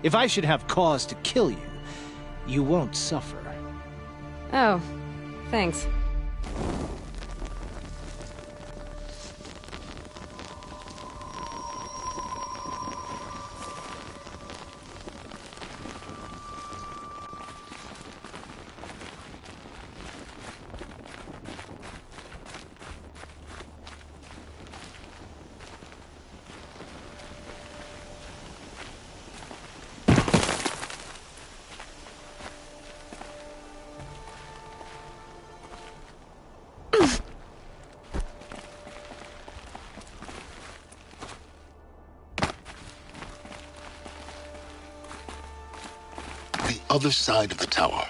If I should have cause to kill you, you won't suffer. Oh, thanks. Other side of the tower.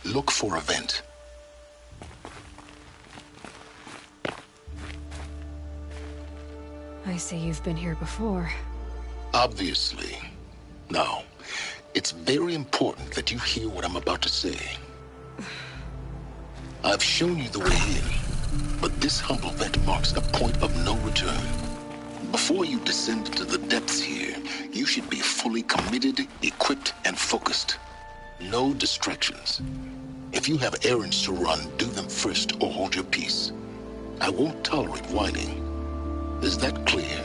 Look for a vent. I see you've been here before. Obviously. Now, it's very important that you hear what I'm about to say. I've shown you the way in, but this humble vent marks a point of no return. Before you descend into the depths here, you should be fully committed, equipped, and focused. No distractions. If you have errands to run, do them first or hold your peace. I won't tolerate whining. Is that clear?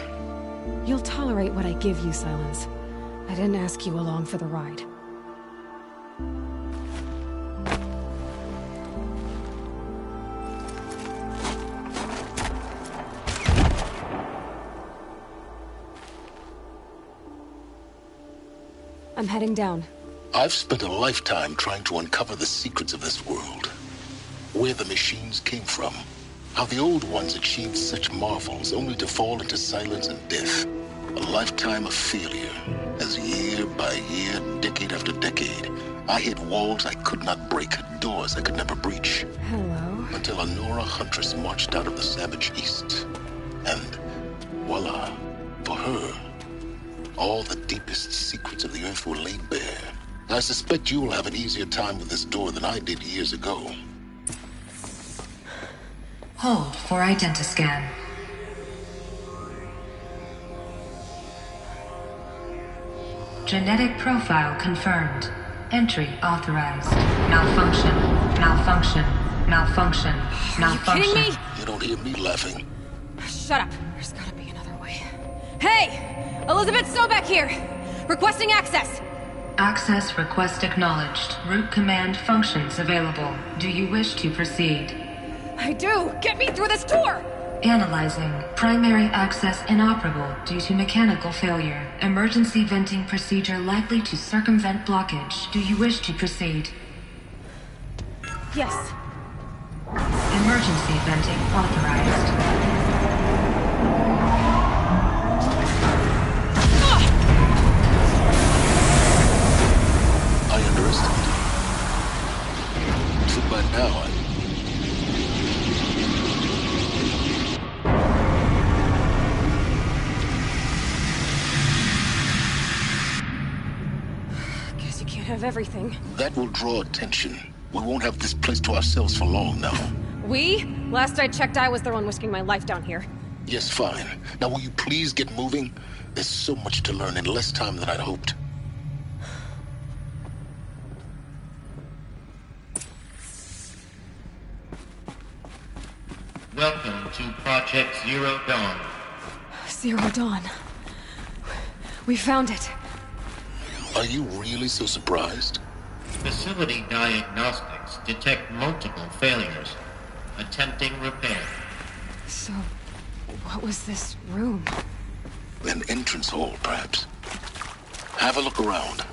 You'll tolerate what I give you, Silence. I didn't ask you along for the ride. I'm heading down. I've spent a lifetime trying to uncover the secrets of this world. Where the machines came from. How the old ones achieved such marvels only to fall into silence and death. A lifetime of failure, as year by year, decade after decade, I hit walls I could not break, doors I could never breach. Hello. Until a Nora huntress marched out of the savage east. And voila, for her, all the deepest secrets of the earth were laid bare. I suspect you will have an easier time with this door than I did years ago. Hold for identiscan. Genetic profile confirmed. Entry authorized. Malfunction. Malfunction. Malfunction. Malfunction. Are you kidding me? You don't hear me laughing. Shut up. There's gotta be another way. Hey! Elizabeth Sobeck here! Requesting access! Access request acknowledged. Root command functions available. Do you wish to proceed? I do! Get me through this door! Analyzing. Primary access inoperable due to mechanical failure. Emergency venting procedure likely to circumvent blockage. Do you wish to proceed? Yes. Emergency venting authorized. I underestimated you. So by now, Guess you can't have everything. that will draw attention. We won't have this place to ourselves for long now. We? Last I checked, I was the one risking my life down here. Yes, fine. Now will you please get moving? There's so much to learn in less time than I'd hoped. Welcome to Project Zero Dawn. Zero Dawn. We found it. Are you really so surprised? Facility diagnostics detect multiple failures. Attempting repair. So, what was this room? An entrance hall, perhaps. Have a look around.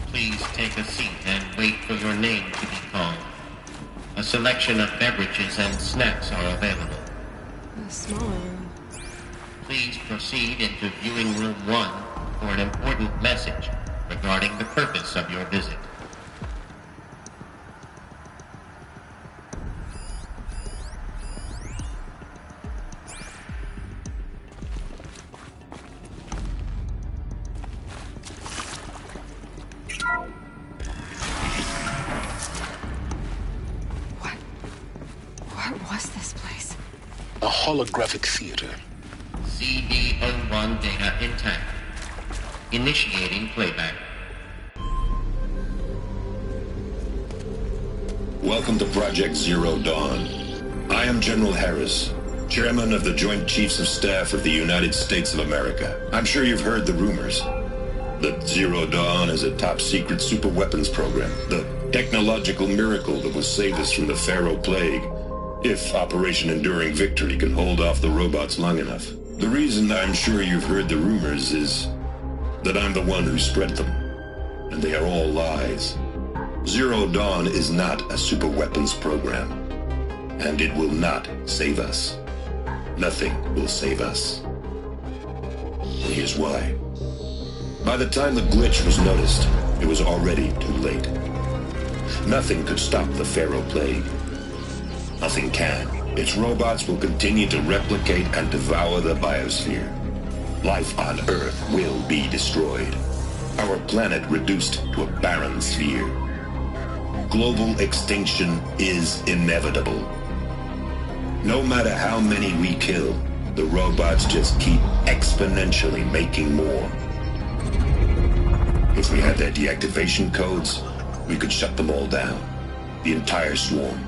Please take a seat and wait for your name to be called. A selection of beverages and snacks are available. a smaller room. Please proceed into viewing room 1 for an important message regarding the purpose of your visit. What was this place? A holographic theater. CD01 data intact. Initiating playback. Welcome to Project Zero Dawn. I am General Harris, Chairman of the Joint Chiefs of Staff of the United States of America. I'm sure you've heard the rumors that Zero Dawn is a top-secret superweapons program, the technological miracle that will save us from the Pharaoh Plague, if Operation Enduring Victory can hold off the robots long enough. The reason I'm sure you've heard the rumors is that I'm the one who spread them, and they are all lies. Zero Dawn is not a superweapons program, and it will not save us. Nothing will save us. And here's why. By the time the glitch was noticed, it was already too late. Nothing could stop the Pharaoh Plague. Nothing can. Its robots will continue to replicate and devour the biosphere. Life on Earth will be destroyed. Our planet reduced to a barren sphere. Global extinction is inevitable. No matter how many we kill, the robots just keep exponentially making more. If we had their deactivation codes, we could shut them all down. The entire swarm.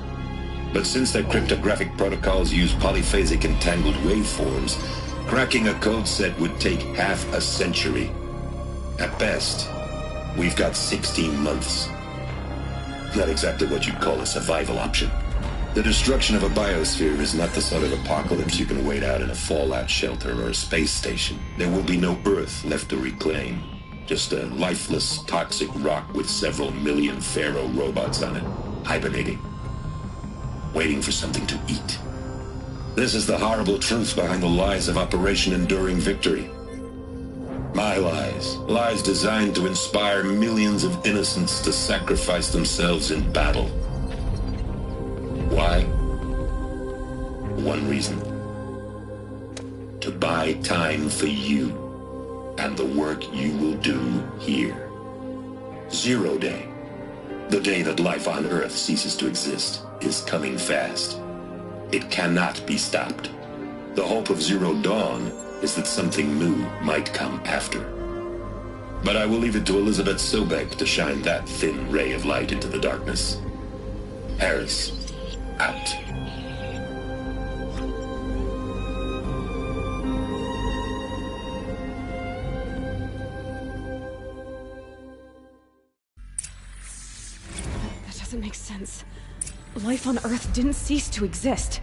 But since their cryptographic protocols use polyphasic entangled waveforms, cracking a code set would take half a century. At best, we've got 16 months. Not exactly what you'd call a survival option. The destruction of a biosphere is not the sort of apocalypse you can wait out in a fallout shelter or a space station. There will be no Earth left to reclaim. Just a lifeless, toxic rock with several million Pharaoh robots on it, hibernating. Waiting for something to eat. This is the horrible truth behind the lies of Operation Enduring Victory. My lies. Lies designed to inspire millions of innocents to sacrifice themselves in battle. Why? One reason. To buy time for you and the work you will do here. Zero Day. The day that life on Earth ceases to exist is coming fast. It cannot be stopped. The hope of Zero Dawn is that something new might come after. But I will leave it to Elizabeth Sobek to shine that thin ray of light into the darkness. Harris, out. That doesn't make sense. Life on Earth didn't cease to exist.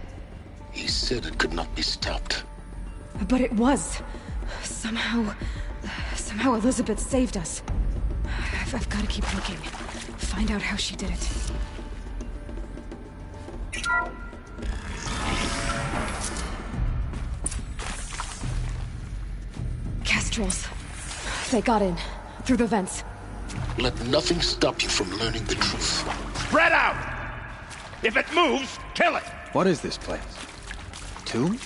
He said it could not be stopped. But it was. Somehow Elizabeth saved us. I've got to keep looking. Find out how she did it. Kestrels. They got in. Through the vents. Let nothing stop you from learning the truth. Spread out! If it moves, kill it! What is this place? Tomb?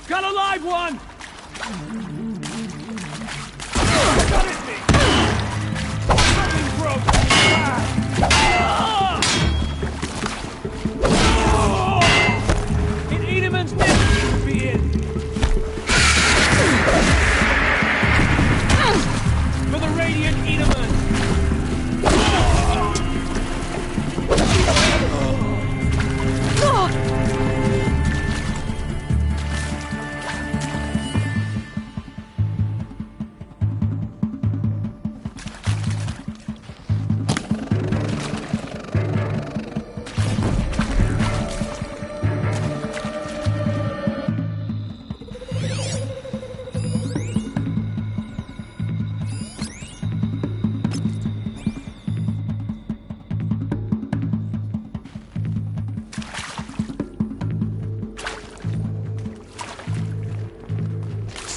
Got a live one! Got it, me! Something broke! In Edelman's nest should be in! For the Radiant Edelman!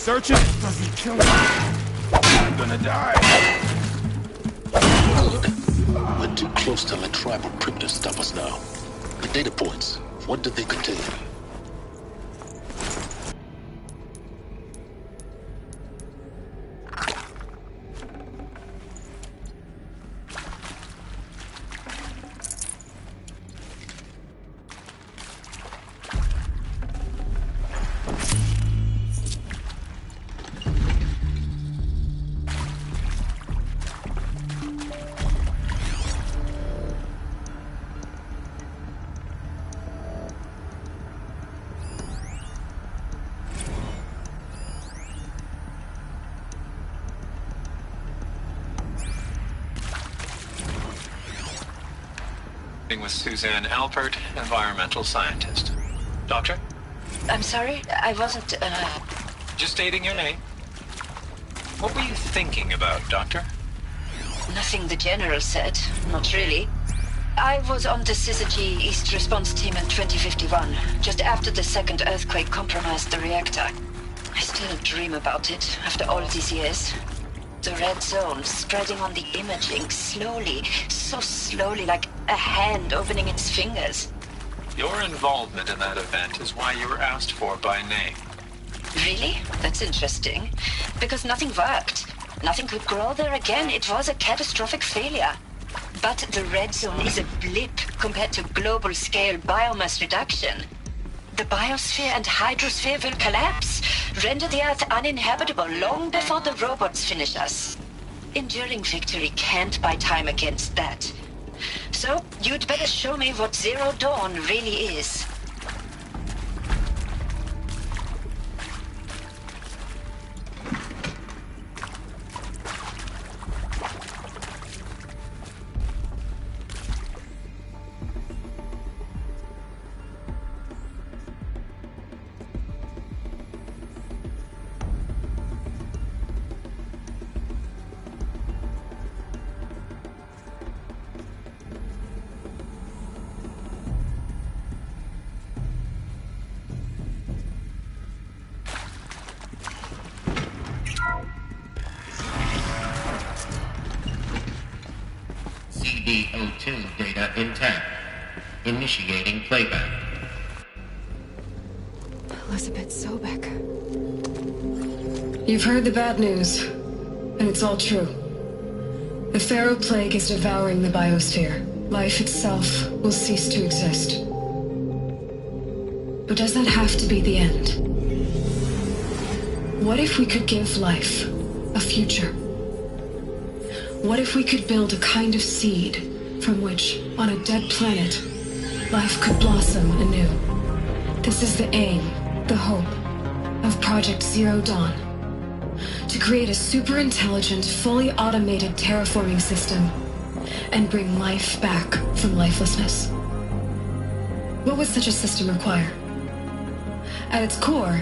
search it? Does he kill me? I'm gonna die. Good. We're too close to the tribal crypt to stop us now. The data points, what do they contain? With Suzanne Alpert, environmental scientist. Doctor? I'm sorry, I wasn't, Just stating your name. What were you thinking about, Doctor? Nothing the General said, not really. I was on the Syzygy East Response Team in 2051, just after the second earthquake compromised the reactor. I still dream about it, after all these years. The red zone spreading on the imaging, slowly, so slowly, like a hand opening its fingers. Your involvement in that event is why you were asked for by name. Really? That's interesting. Because nothing worked. Nothing could grow there again. It was a catastrophic failure. But the red zone is a blip compared to global-scale biomass reduction. The biosphere and hydrosphere will collapse, render the Earth uninhabitable long before the robots finish us. Enduring victory can't buy time against that. So, you'd better show me what Zero Dawn really is. CD02 data intact. Initiating playback. Elizabeth Sobek. You've heard the bad news, and it's all true. The Pharaoh Plague is devouring the biosphere. Life itself will cease to exist. But does that have to be the end? What if we could give life a future? What if we could build a kind of seed from which, on a dead planet, life could blossom anew? This is the aim, the hope, of Project Zero Dawn. To create a super-intelligent, fully automated terraforming system and bring life back from lifelessness. What would such a system require? At its core,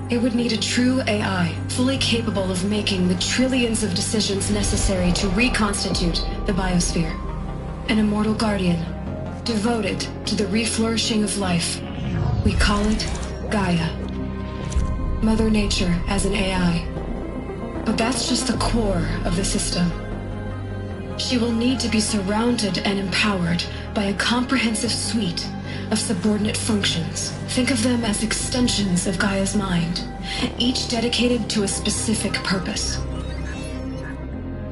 it would need a true AI, fully capable of making the trillions of decisions necessary to reconstitute the biosphere. An immortal guardian, devoted to the reflourishing of life. We call it Gaia. Mother Nature as an AI. But that's just the core of the system. She will need to be surrounded and empowered by a comprehensive suite of subordinate functions. Think of them as extensions of Gaia's mind, each dedicated to a specific purpose.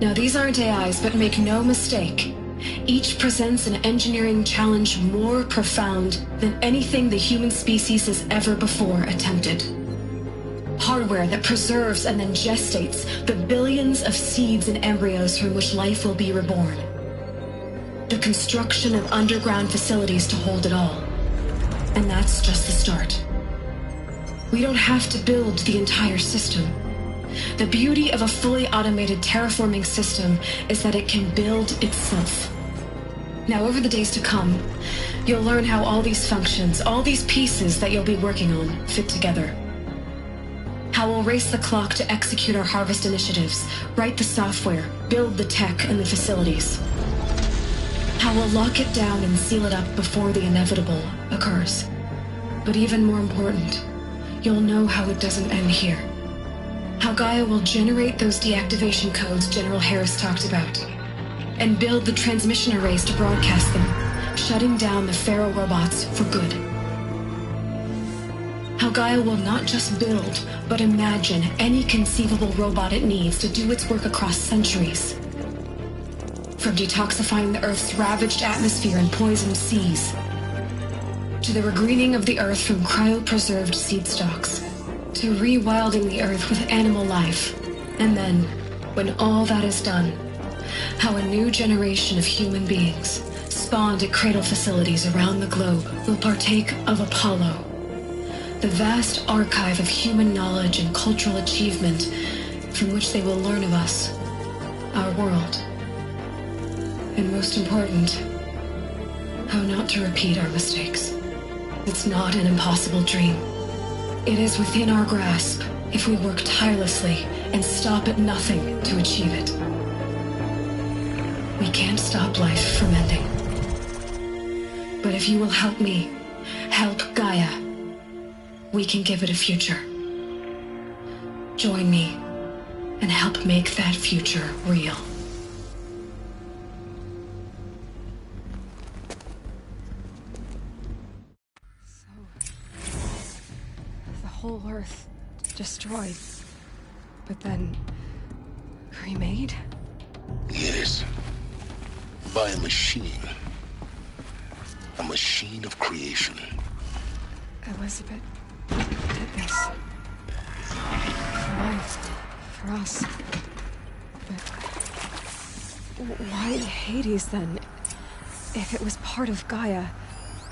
Now, these aren't AIs, but make no mistake, each presents an engineering challenge more profound than anything the human species has ever before attempted. Hardware that preserves and then gestates the billions of seeds and embryos from which life will be reborn. The construction of underground facilities to hold it all. And that's just the start. We don't have to build the entire system. The beauty of a fully automated terraforming system is that it can build itself. Now, over the days to come, you'll learn how all these functions, all these pieces that you'll be working on, fit together. How we'll race the clock to execute our harvest initiatives, write the software, build the tech and the facilities. How we'll lock it down and seal it up before the inevitable occurs. But even more important, you'll know how it doesn't end here. How Gaia will generate those deactivation codes General Harris talked about, and build the transmission arrays to broadcast them, shutting down the Pharaoh robots for good. How Gaia will not just build, but imagine any conceivable robot it needs to do its work across centuries. From detoxifying the Earth's ravaged atmosphere and poisoned seas, to the regreening of the Earth from cryopreserved seed stalks, to rewilding the Earth with animal life. And then, when all that is done, how a new generation of human beings, spawned at cradle facilities around the globe, will partake of Apollo, the vast archive of human knowledge and cultural achievement from which they will learn of us, our world. And most important, how not to repeat our mistakes. It's not an impossible dream. It is within our grasp if we work tirelessly and stop at nothing to achieve it. We can't stop life from ending. But if you will help me, help Gaia, we can give it a future. Join me and help make that future real. Whole Earth destroyed, but then remade? Yes. By a machine. A machine of creation. Elizabeth did this. For life. For us. But why Hades then? If it was part of Gaia,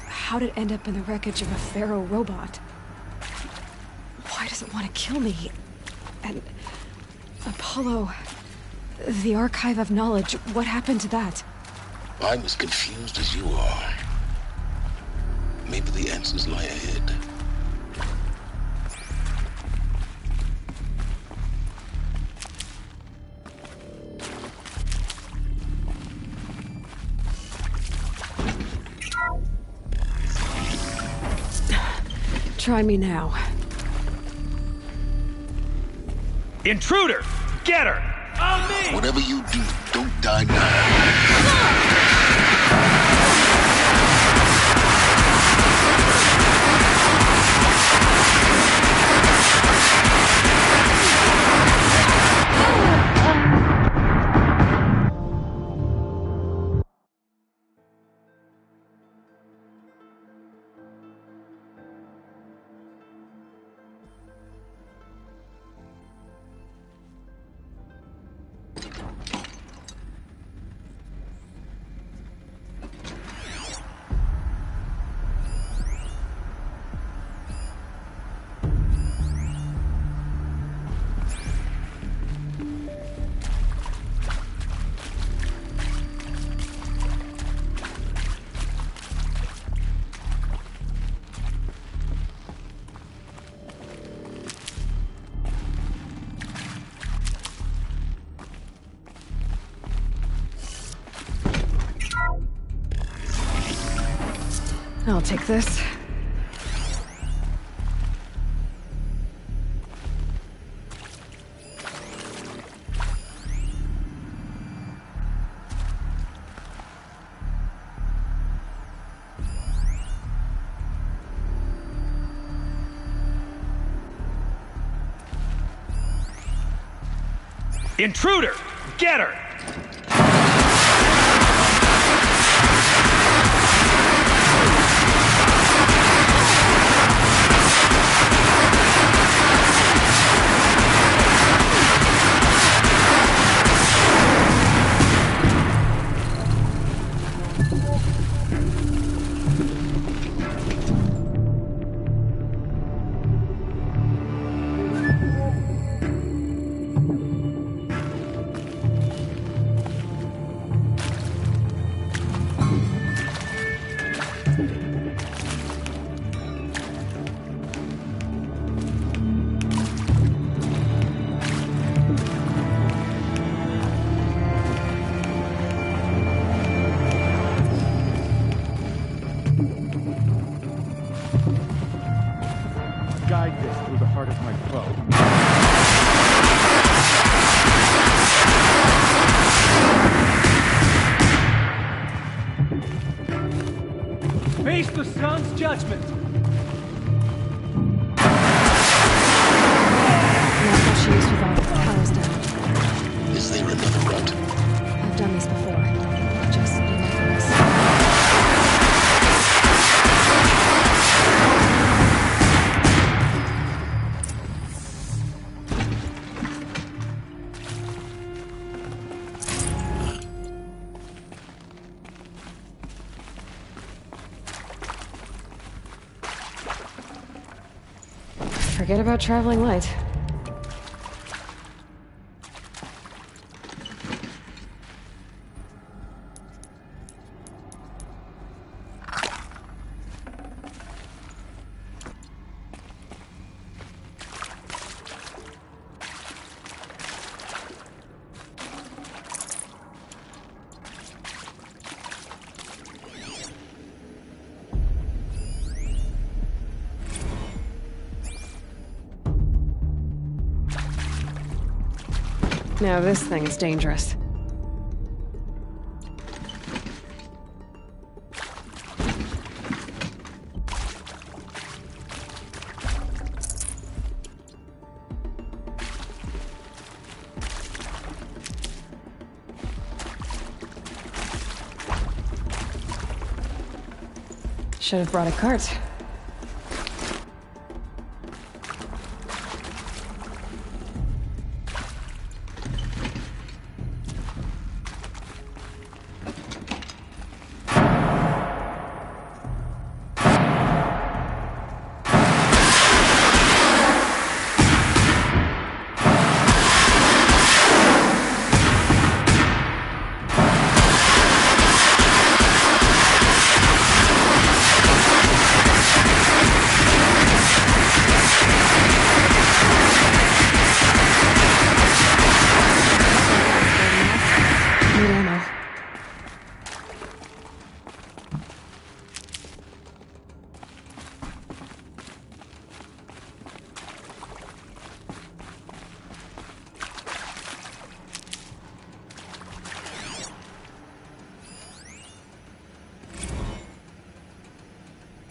how did it end up in the wreckage of a Pharaoh robot? Why does it want to kill me? And Apollo, the archive of knowledge, what happened to that? I'm as confused as you are. Maybe the answers lie ahead. Try me now. Intruder! Get her! On me! Whatever you do, don't die now. I'll take this. Intruder! Get her! Guide this through the heart of my foe. Face the sun's judgment. That's what she used with all the powers down. Is there another route? I've done this before. Just be my voice. Forget about traveling light. Now this thing is dangerous. Should have brought a cart.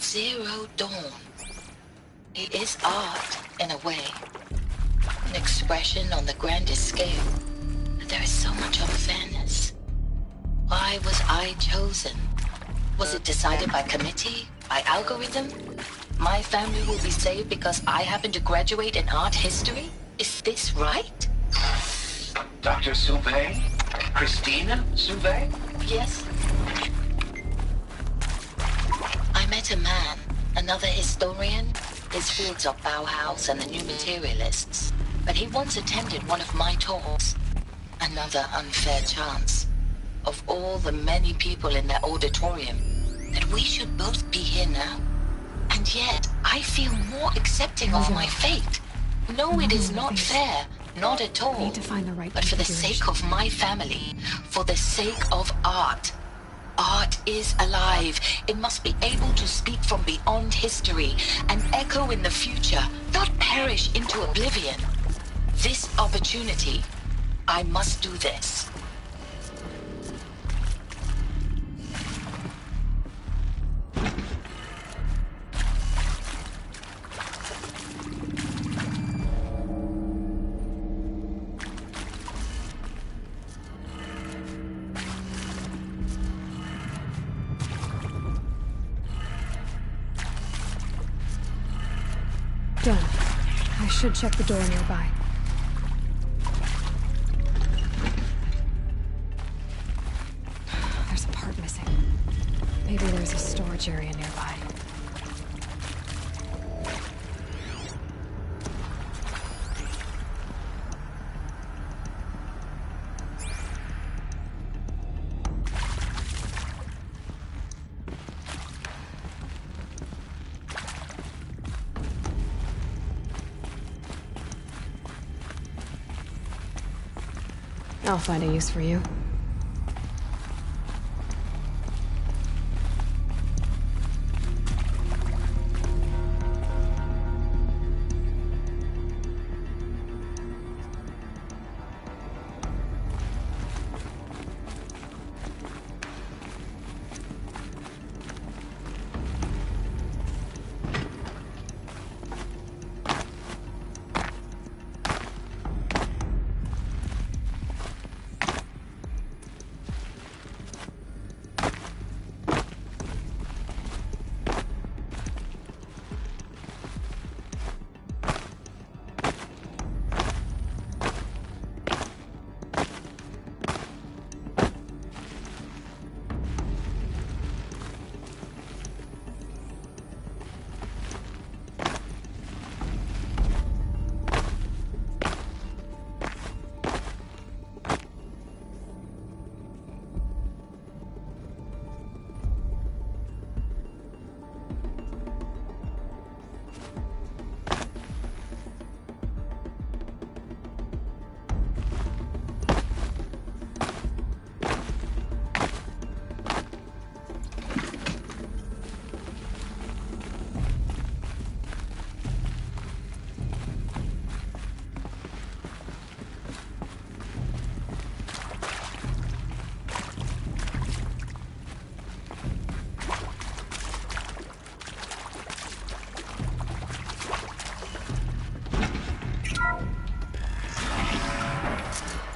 Zero Dawn. It is art, in a way. An expression on the grandest scale. But there is so much unfairness. Why was I chosen? Was it decided by committee? By algorithm? My family will be saved because I happen to graduate in art history? Is this right? Dr. Sauvé? Christina Sauvé? Yes. I met a man, another historian. His fields are Bauhaus and the New Materialists. But he once attended one of my talks. Another unfair chance. Of all the many people in that auditorium, that we should both be here now. And yet, I feel more accepting of my fate. No, it is not fair. Not at all. Need to find the right but for the sake of my family, for the sake of art. Art is alive. It must be able to speak from beyond history and echo in the future, not perish into oblivion. This opportunity, I must do this. Done. I should check the door nearby. There's a part missing. Maybe there's a storage area nearby. I'll find a use for you.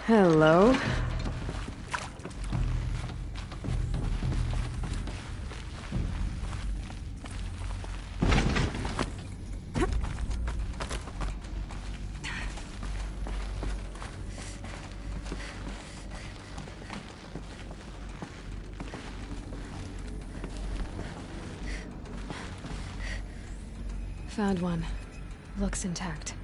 Hello. Found one. Looks intact.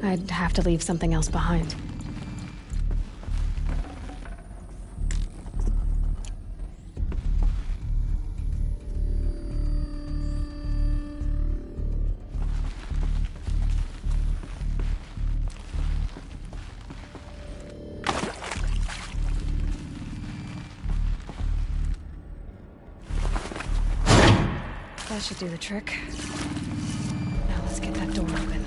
I'd have to leave something else behind. That should do the trick. Now let's get that door open.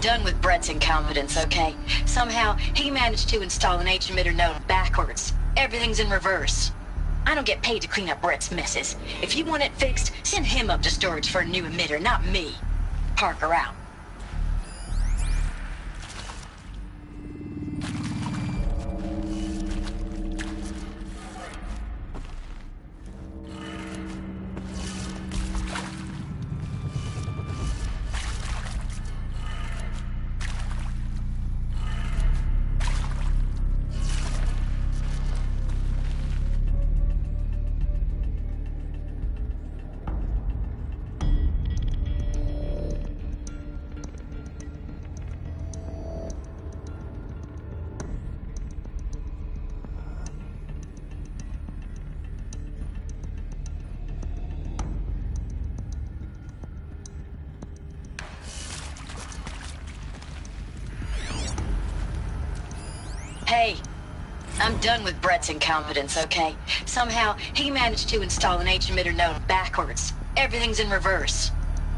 done with Brett's incompetence, okay? Somehow, he managed to install an H-emitter node backwards. Everything's in reverse. I don't get paid to clean up Brett's messes. If you want it fixed, send him up to storage for a new emitter, not me. Parker out. Hey, I'm done with Brett's incompetence, okay? Somehow, he managed to install an H-emitter node backwards. Everything's in reverse.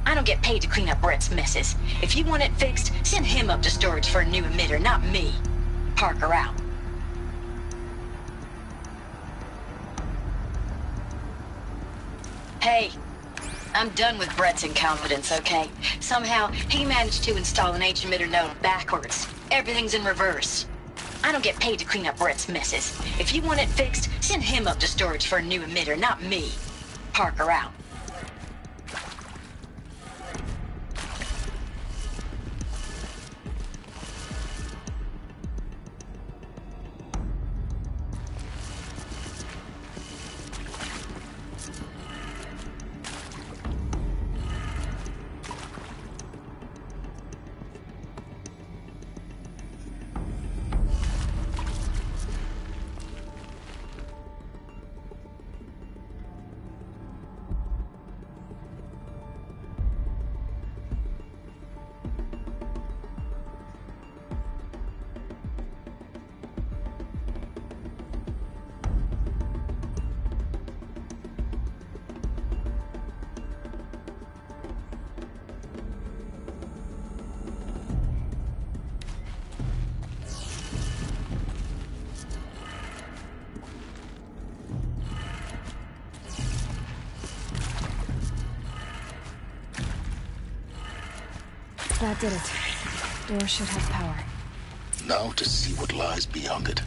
I don't get paid to clean up Brett's messes. If you want it fixed, send him up to storage for a new emitter, not me. Parker out. Hey, I'm done with Brett's incompetence, okay? Somehow, he managed to install an H-emitter node backwards. Everything's in reverse. I don't get paid to clean up Brett's messes. If you want it fixed, send him up to storage for a new emitter, not me. Parker out. That did it. Door should have power. Now to see what lies beyond it.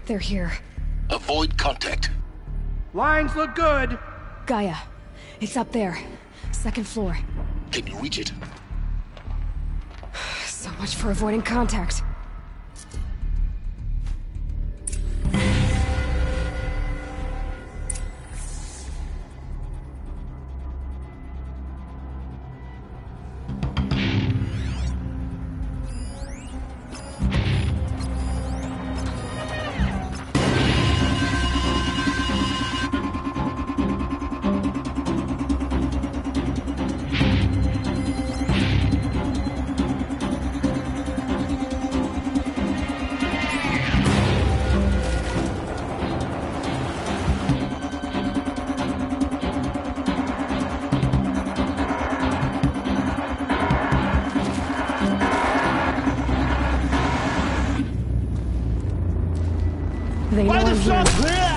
They're here. Avoid contact. Lines look good. Gaia. It's up there. Second floor. Can you reach it? So much for avoiding contact. They know I'm here.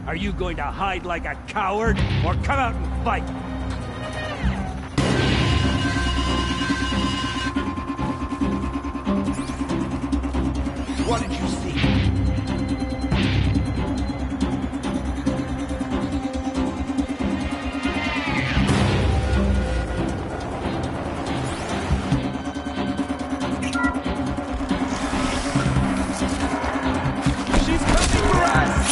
Are you going to hide like a coward, or come out and fight? What did you see? She's coming for us!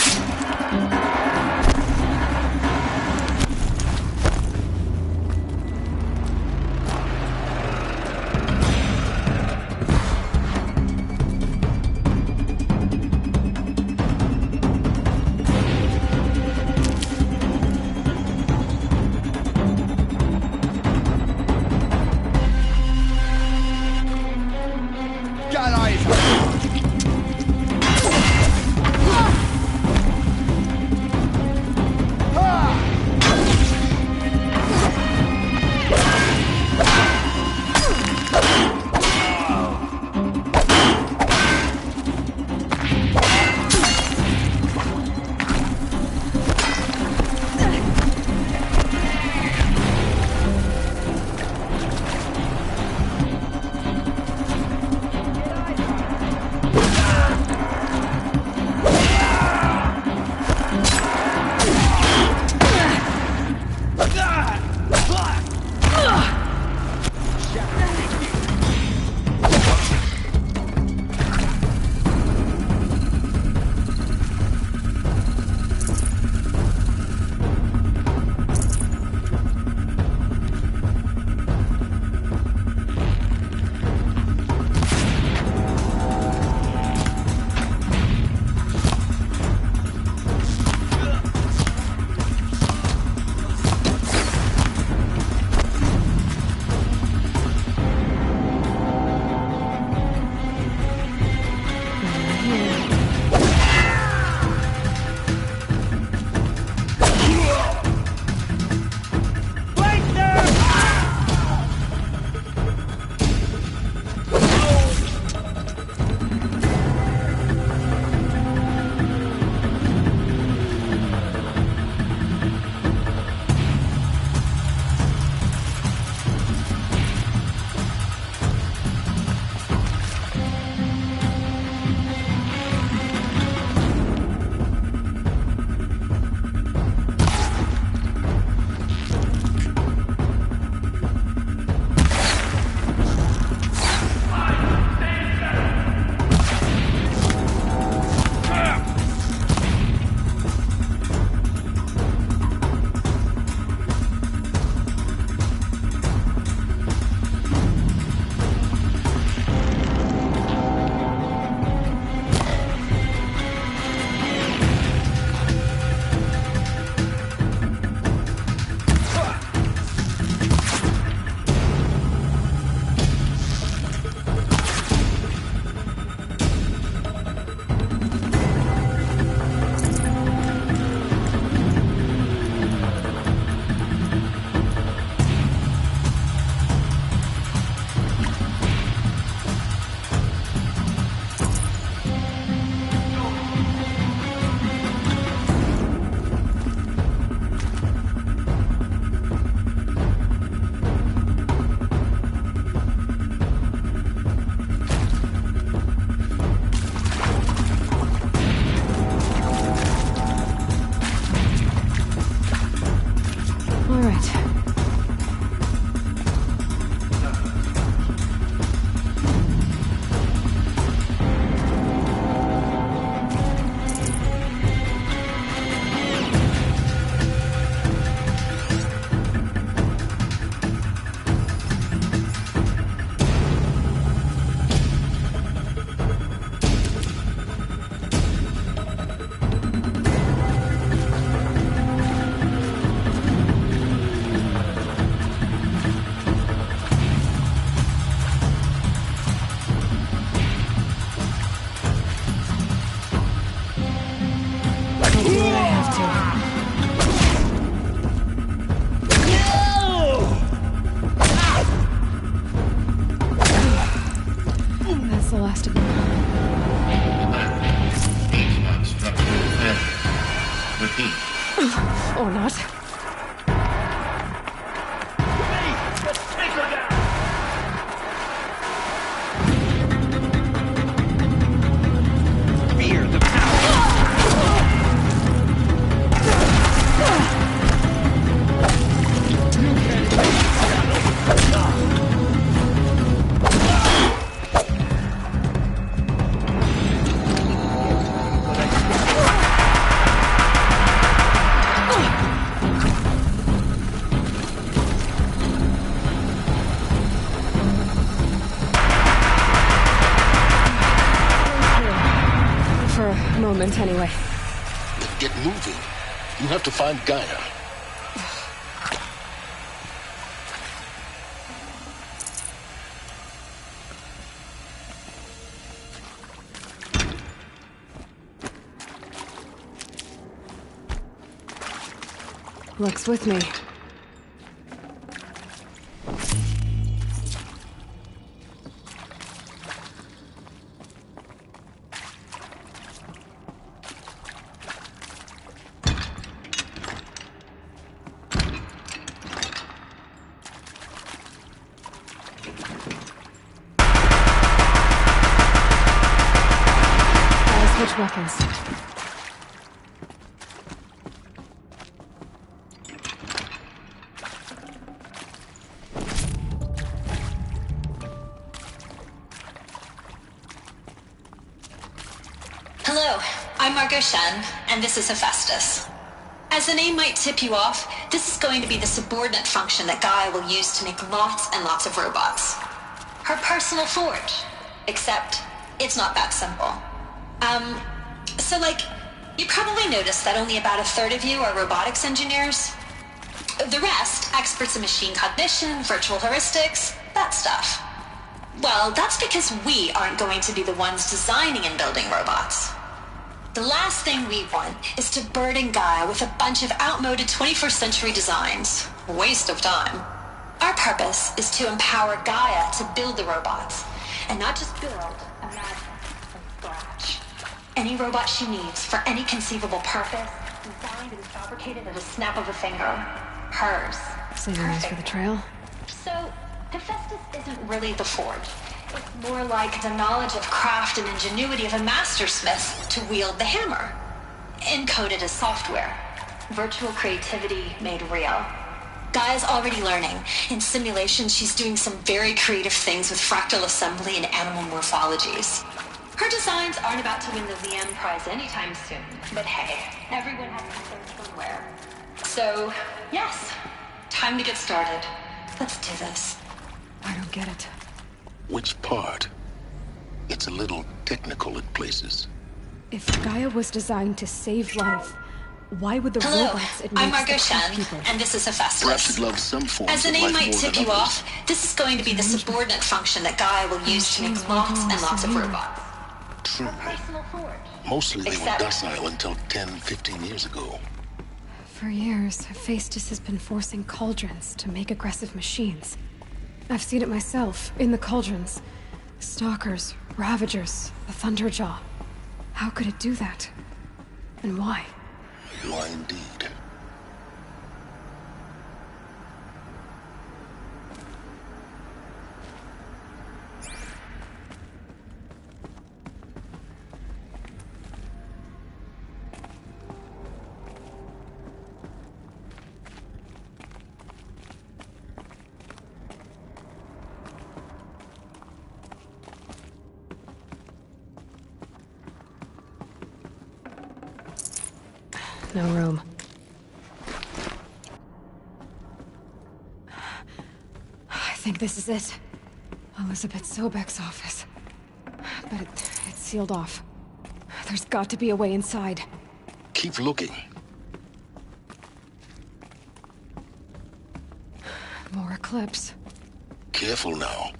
Or not. Fear the power. For a moment, anyway. Then get moving. You have to find Gaia. Luck's with me. Switch weapons. Hello, I'm Margot Shen, and this is Hephaestus. As the name might tip you off, this is going to be the subordinate function that Gaia will use to make lots and lots of robots. Her personal forge. Except, it's not that simple. You probably noticed that only about a third of you are robotics engineers. The rest, experts in machine cognition, virtual heuristics, that stuff. Well, that's because we aren't going to be the ones designing and building robots. The last thing we want is to burden Gaia with a bunch of outmoded 21st century designs. Waste of time. Our purpose is to empower Gaia to build the robots, and not just build, imagine, from scratch. Any robot she needs for any conceivable purpose, designed and fabricated at a snap of a finger. Hers. Saving us for the trail. So, Hephaestus isn't really the forge. It's more like the knowledge of craft and ingenuity of a mastersmith to wield the hammer. Encoded as software. Virtual creativity made real. Gaia's already learning. In simulation, she's doing some very creative things with fractal assembly and animal morphologies. Her designs aren't about to win the VM prize anytime soon. But hey, everyone has to start somewhere. So, yes, time to get started. Let's do this. I don't get it. Which part? It's a little technical at places. If Gaia was designed to save life, why would the Hello, robots it I'm makes Margot the Shen, people? and this is Hephaestus. Perhaps it loves some forms As the of name life might more tip than you others. off, this is going to be the subordinate function that Gaia will use to make lots and lots of robots. True. Personal forge. Mostly they were Except- docile until 10, 15 years ago. For years, Hephaestus has been forcing cauldrons to make aggressive machines. I've seen it myself, in the cauldrons. Stalkers, Ravagers, the Thunderjaw. How could it do that? And why? Why indeed? No room. I think this is it. Elizabeth Sobek's office. But it's sealed off. There's got to be a way inside. Keep looking. More eclipse. Careful now.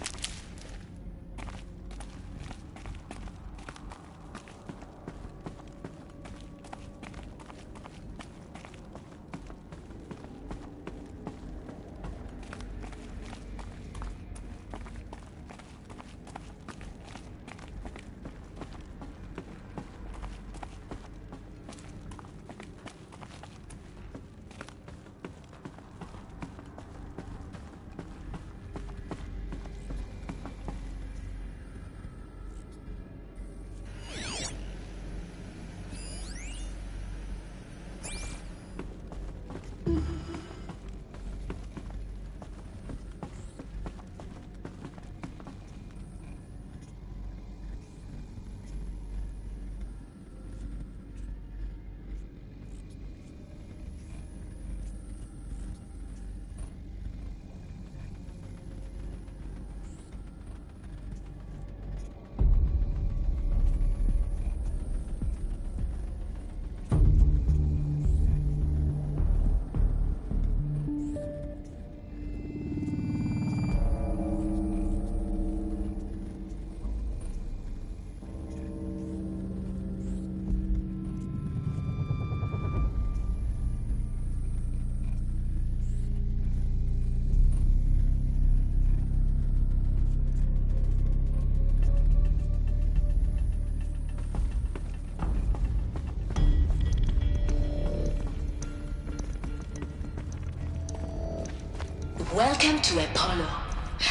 Welcome to Apollo,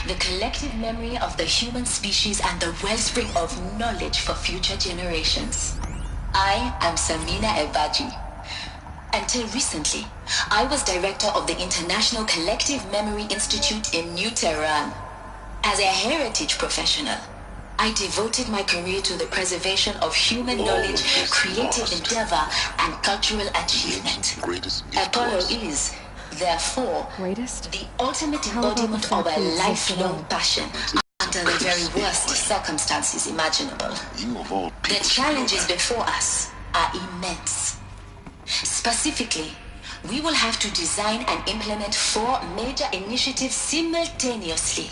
the collective memory of the human species and the wellspring of knowledge for future generations. I am Samina Ebaji. Until recently, I was director of the International Collective Memory Institute in New Tehran. As a heritage professional, I devoted my career to the preservation of human knowledge, creative endeavor, and cultural achievement. Apollo is, therefore, the ultimate embodiment of a lifelong passion under the very worst circumstances imaginable. The challenges before us are immense. Specifically, we will have to design and implement 4 major initiatives simultaneously.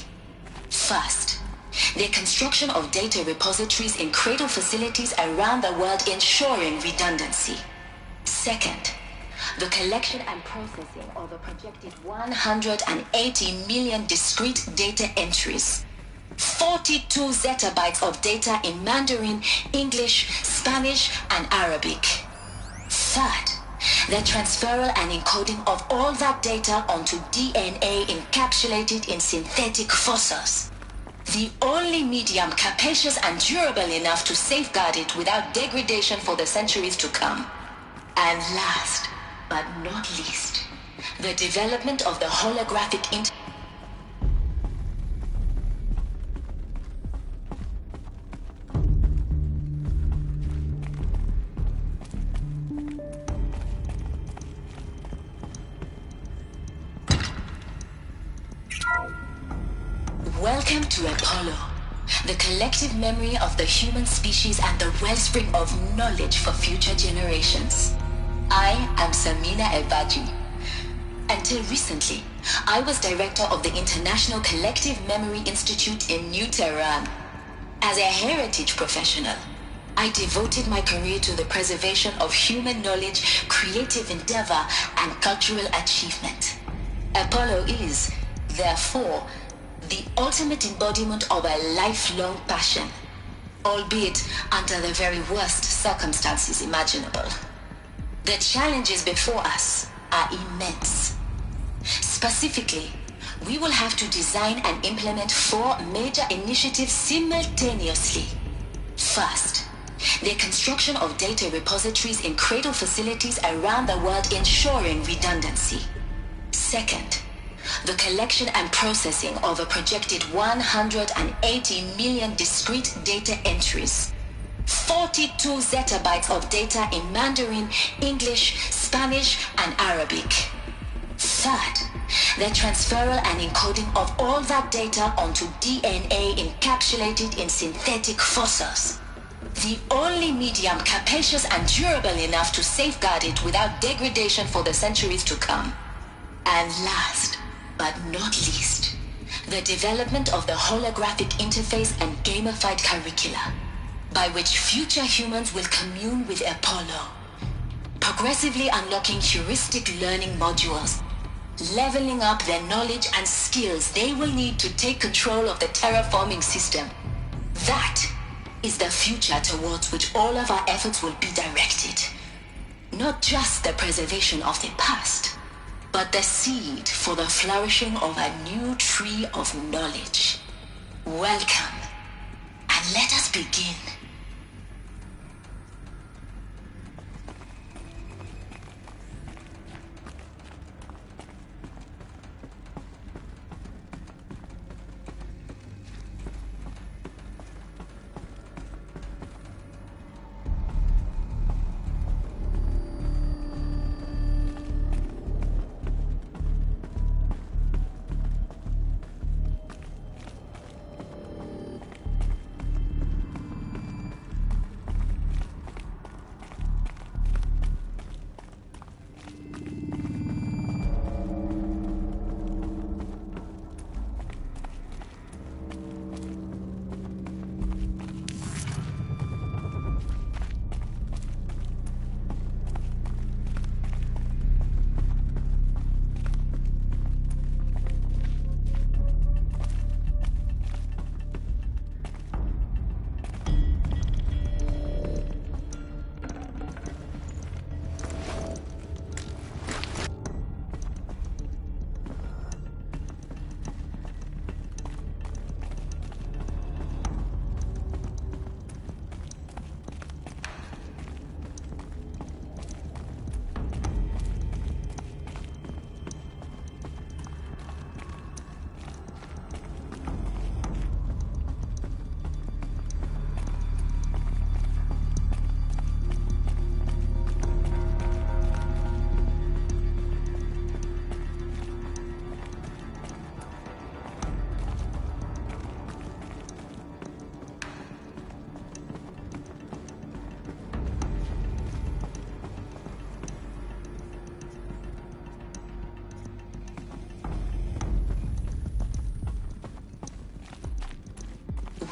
First, the construction of data repositories in cradle facilities around the world ensuring redundancy. Second, the collection and processing of a projected 180 million discrete data entries. 42 zettabytes of data in Mandarin, English, Spanish, and Arabic. Third, the transferal and encoding of all that data onto DNA encapsulated in synthetic fossils. The only medium capacious and durable enough to safeguard it without degradation for the centuries to come. And last, but not least, the development of the holographic Welcome to Apollo, the collective memory of the human species and the wellspring of knowledge for future generations. I am Samina Ebaji. Until recently, I was director of the International Collective Memory Institute in New Tehran. As a heritage professional, I devoted my career to the preservation of human knowledge, creative endeavor, and cultural achievement. Apollo is, therefore, the ultimate embodiment of a lifelong passion, albeit under the very worst circumstances imaginable. The challenges before us are immense. Specifically, we will have to design and implement 4 major initiatives simultaneously. First, the construction of data repositories in cradle facilities around the world ensuring redundancy. Second, the collection and processing of a projected 180 million discrete data entries. 42 zettabytes of data in Mandarin, English, Spanish, and Arabic. Third, the transferal and encoding of all that data onto DNA encapsulated in synthetic fossils. The only medium capacious and durable enough to safeguard it without degradation for the centuries to come. And last, but not least, the development of the holographic interface and gamified curricula, by which future humans will commune with Apollo, progressively unlocking heuristic learning modules, leveling up their knowledge and skills they will need to take control of the terraforming system. That is the future towards which all of our efforts will be directed. Not just the preservation of the past, but the seed for the flourishing of a new tree of knowledge. Welcome, and let us begin.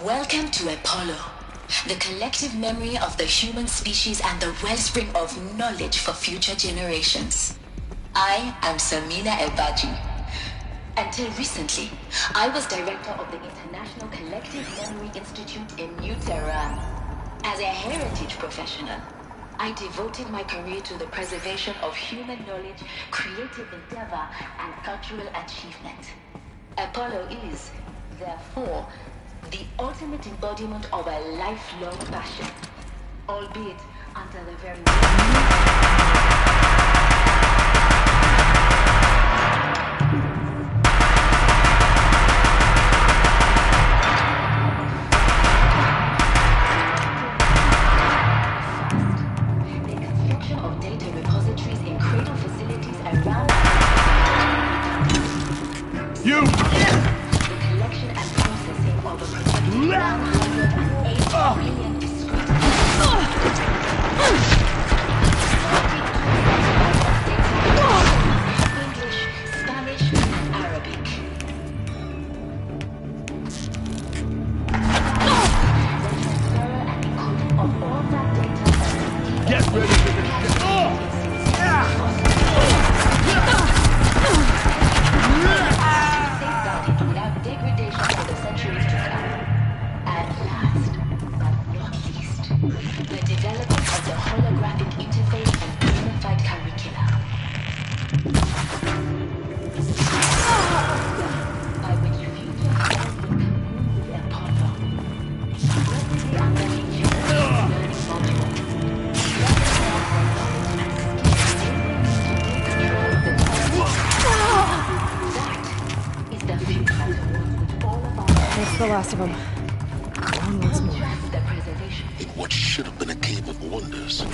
Welcome to Apollo, the collective memory of the human species and the wellspring of knowledge for future generations. I am Samina Ebaji. Until recently, I was director of the International Collective Memory Institute in New Tehran. As a heritage professional, I devoted my career to the preservation of human knowledge, creative endeavor, and cultural achievement. Apollo is, therefore, the ultimate embodiment of a lifelong passion, albeit under the very the construction of data repositories in cradle facilities around You! the collection and processing of a projected 108 million discrete English, Spanish, and Arabic. The transfer and encoding of all that data. Get ready for this shit! Safeguarded without degradation for the centuries to come. And last, but not least, the development of the holographic interface and unified curricula. By which future world will commune with Apollo. Rapidly unlocking human learning module. That is the future towards which all of our That's the last of them. One once more. trust the preservation. In what should have been a cave of wonders.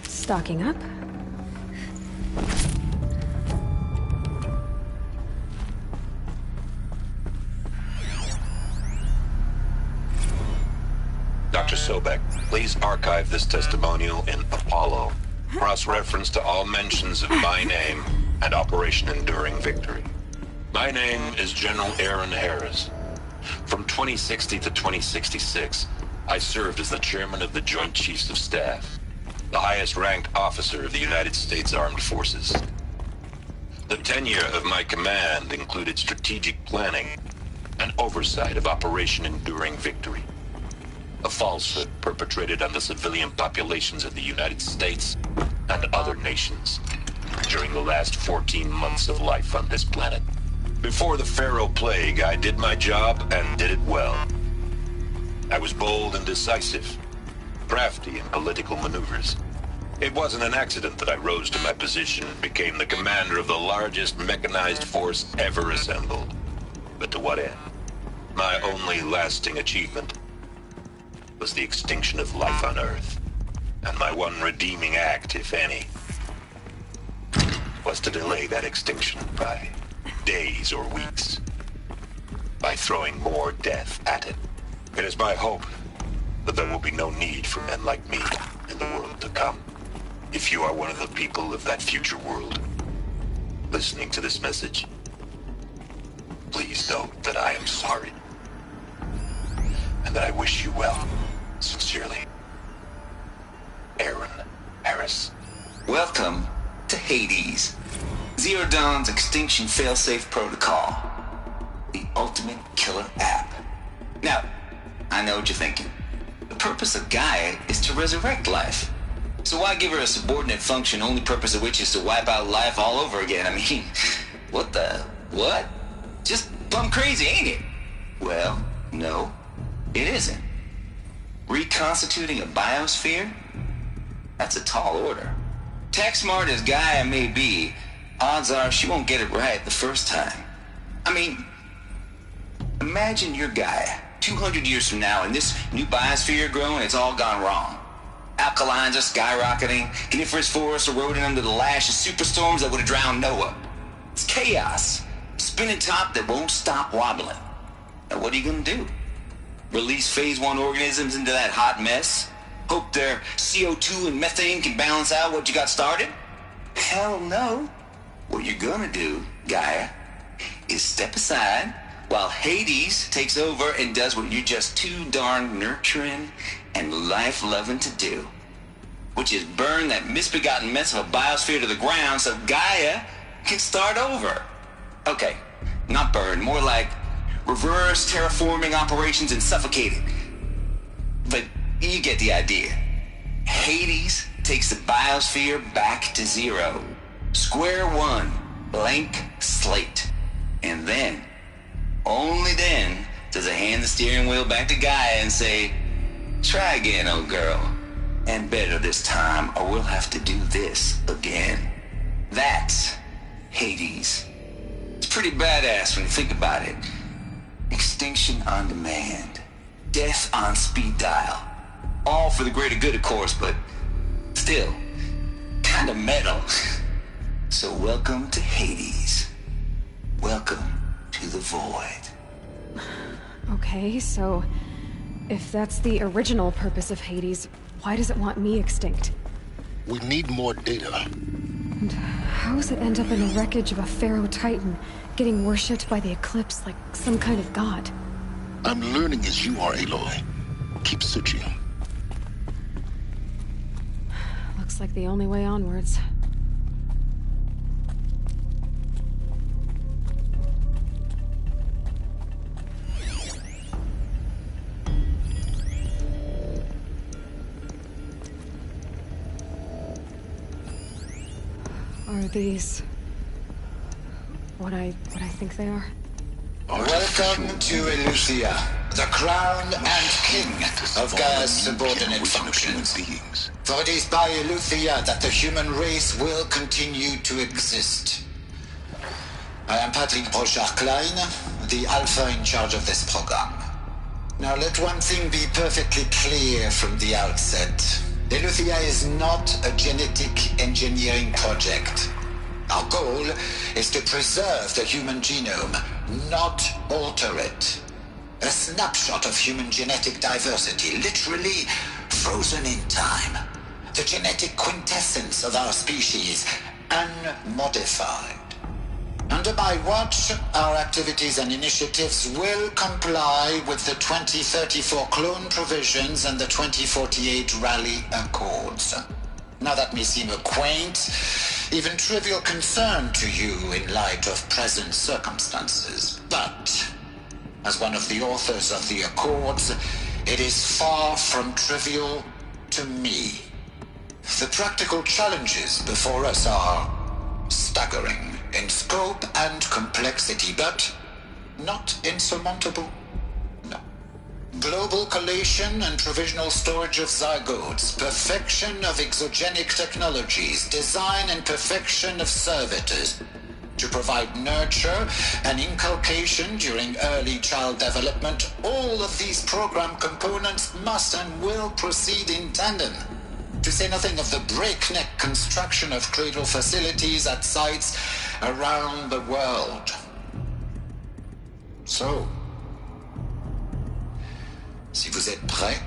Stocking up. Dr. Sobek, please archive this testimonial in Apollo. Cross-reference to all mentions of my name and Operation Enduring Victory. My name is General EHER's. From 2060 to 2066, I served as the chairman of the Joint Chiefs of Staff, the highest-ranked officer of the United States Armed Forces. The tenure of my command included strategic planning and oversight of Operation Enduring Victory, a falsehood perpetrated on the civilian populations of the United States and other nations during the last 14 months of life on this planet. Before the Pharaoh Plague, I did my job and did it well. I was bold and decisive, crafty in political maneuvers. It wasn't an accident that I rose to my position and became the commander of the largest mechanized force ever assembled. But to what end? My only lasting achievement was the extinction of life on Earth. And my one redeeming act, if any, was to delay that extinction by days or weeks, by throwing more death at it. It is my hope that there will be no need for men like me in the world to come. If you are one of the people of that future world listening to this message, please know that I am sorry and that I wish you well. Sincerely, AlexandreEher's. Welcome to Hades, Zero Dawn's extinction failsafe protocol, the ultimate killer app. Now, I know what you're thinking. The purpose of Gaia is to resurrect life. So why give her a subordinate function, only purpose of which is to wipe out life all over again? I mean, what? Just plumb crazy, ain't it? Well, no, it isn't. Reconstituting a biosphere? That's a tall order. Tech smart as Gaia may be, odds are she won't get it right the first time. I mean, Imagine your Gaia 200 years from now, and this new biosphere growing, it's all gone wrong. Alkalines are skyrocketing, coniferous forests eroding under the lash of superstorms that would have drowned Noah. It's chaos. Spinning top that won't stop wobbling. Now what are you gonna do? Release phase 1 organisms into that hot mess? Hope their CO2 and methane can balance out what you got started? Hell no. What you're gonna do, Gaia, is step aside while Hades takes over and does what you're just too darn nurturing and life-loving to do, which is burn that misbegotten mess of a biosphere to the ground so Gaia can start over. Okay, not burn, more like reverse terraforming operations and suffocate it. But you get the idea. Hades takes the biosphere back to zero. Square one, blank slate. And then, only then, does it hand the steering wheel back to Gaia and say, try again, old girl. And better this time, or we'll have to do this again. That's Hades. It's pretty badass when you think about it. Extinction on demand. Death on speed dial. All for the greater good, of course, but still, kind of metal. So welcome to Hades. Welcome to the void. Okay, so if that's the original purpose of Hades, why does it want me extinct? We need more data. And how does it end up in the wreckage of a Pharaoh Titan, getting worshipped by the Eclipse like some kind of god? I'm learning as you are, Aloy. Keep searching. Looks like the only way onwards. Are these what I think they are? Welcome to Eleuthia, the crown and king of Gaia's subordinate functions. For it is by Eleuthia that the human race will continue to exist. I am Patrick Brochard-Klein, the Alpha in charge of this program. Now let one thing be perfectly clear from the outset. Eleuthia is not a genetic engineering project. Our goal is to preserve the human genome, not alter it. A snapshot of human genetic diversity, literally frozen in time. The genetic quintessence of our species, unmodified. Under my watch, our activities and initiatives will comply with the 2034 clone provisions and the 2048 Rally Accords. Now that may seem a quaint, even trivial concern to you in light of present circumstances, but as one of the authors of the Accords, it is far from trivial to me. The practical challenges before us are staggering in scope and complexity, but not insurmountable. No. Global collation and provisional storage of zygotes, perfection of exogenic technologies, design and perfection of servitors, to provide nurture and inculcation during early child development. All of these program components must and will proceed in tandem. To say nothing of the breakneck construction of cradle facilities at sites around the world. So, si vous êtes prêts,